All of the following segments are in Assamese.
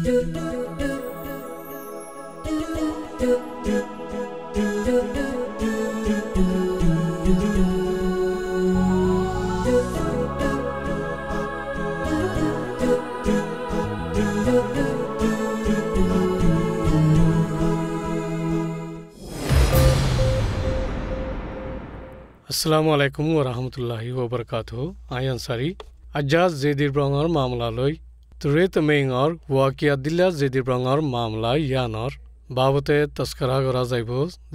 আসসালামু আলাইকুম ওয়া ৰাহমাতুল্লাহি ওয়া বাৰাকাতুহু আই আনসাৰি আজাজ জেদিৰ ব্ৰঙৰ মামলালৈ তুৰেত মেঙৰ ওয়াকিয়া দিল্লা জেদিৰ ব্ৰঙৰ মামলা ইয়ানৰ বাবতে তস্কৰা কৰা যাইব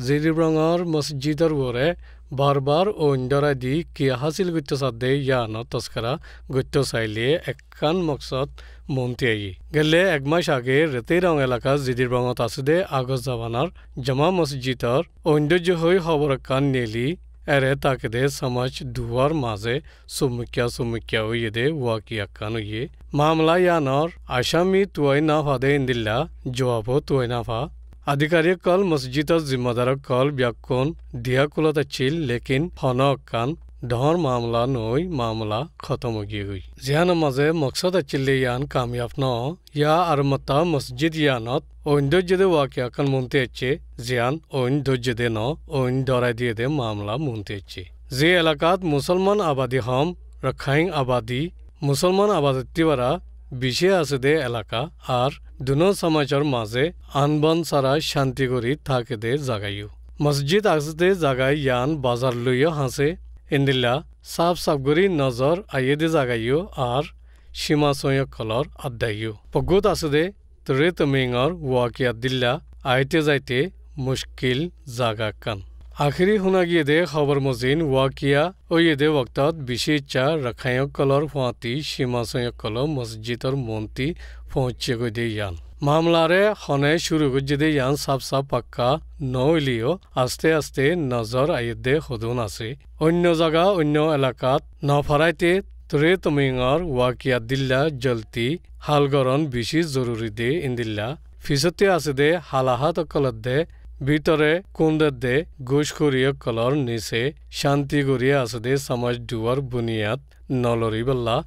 জেদিৰ ব্ৰঙৰ মসজিদৰ ওৰে বাৰবাৰ ও ইন্দৰা দি কি হাসিল গত্য সাদে ইয়ানো তস্করা গত্য চাইলে একখান মকসদ মন্তিয়াই গেলে এক মাস আগে রেতে রং এলাকা জেদির ব্রঙত আছে আগজ জাবানার জামা মসজিদর ঐন্দর্য হয়ে খবর কান নেলি এরে তাকে দে সমাজ দুয়ার মাঝে সুমুকিয়া হইয়ে দে ওয়াকিয়া কান হইয়ে মামলা ইয়ানর আসামি তুয়াই না ফাদে ইন্দিল্লা জবাবো তুয়াই না ফা আধিকারিক কল মসজিদর জিম্মাদারক কল ব্যাকুন দিয়া কুলত আছিল লেকিন হনক কান ডহর মামলা নই মামলা খতম হয়ে গই জিয়ান মাঝে মকসদ আছিল ইয়ান কামিয়াব ন ইয়া আর মতা মসজিদ ইয়ানত ঐন্দর্যদে ওয়াকিয়া কান মনতে আছে জিয়ান ঐন্দর্যদে ন ঐন ডরাই দিয়ে দে মামলা মনতে আছে যে এলাকাত মুসলমান আবাদী হম রখাইং আবাদী মুসলমান আবাদীবারা বিশে আছে দে এলাকা আর দুনো সমাজের মাঝে আনবন সারা শান্তি করি থাকে দে জাগাইও মসজিদ আছে দে জাগাই ইয়ান বাজার লইয়া হাসে ইন্দিল্লা সাফ করি নজর আইয়ে দে জাগাইও আর সীমা সৈয়ক কলর আড্ডাইও পগুত আছে দে তরে তমিঙর ওয়াকিয়া দিল্লা আইতে যাইতে মুশকিল জাগা কান আখিরি শুনা গিয়ে দে খবর মজিন ওয়াকিয়া ওয়ে দে ওক্তত বিশেষ চা রখায়ক কলর ফুয়াতি সীমা সৈয়ক কলর মসজিদর মন্ত্রী পৌঁছে গই দে ইয়ান মামলারে হনে শুরু করছে দে ইয়ান সাফ পাক্কা নইলিও আস্তে আস্তে নজর আইয়ে দে হদুন আছে অন্য জায়গা অন্য এলাকাত নফারাইতে তরে তমিঙর ওয়াকিয়া দিল্লা জলতি হালগরন বেশি জরুরি দে ইন্দিল্লা ফিসতে আছে দে হালাহাত কলত দে ভিতরে কুন্দের দে গোশ করিয়া কলর নিচে শান্তি করিয়া আছে দে সমাজ দুয়ার বুনিয়াদ নলরি বল্লা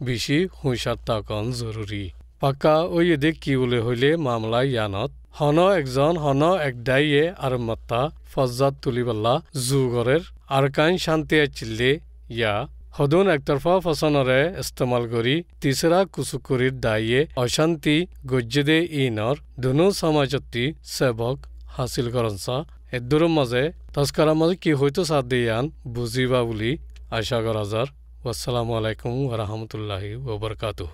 বেশি হুঁশার তাকন জরুরি পাক্কা ওই দে কি বলে হইলে মামলা ইয়ানত হন একজন হন এক দাইয়ে আর মত্তা ফজ্জাত তুলিবল্লা জুগরের আর কান শান্তি আচিল্লে ইয়া হদুন একতরফা ফসনরে ইস্তেমাল করি তিসরা কুসুকুরির দাইয়ে অশান্তি গজ্জেদে ইনর দুনো সমাজতি সেবক হাসিল করনসা এদুর মাঝে তস্করা মাঝে কি হইতো সাথ দিয়ান বুঝিবা বলি আশা করা যার আসসালামু আলাইকুম ওয়া রাহমাতুল্লাহি ওয়া বারাকাতুহু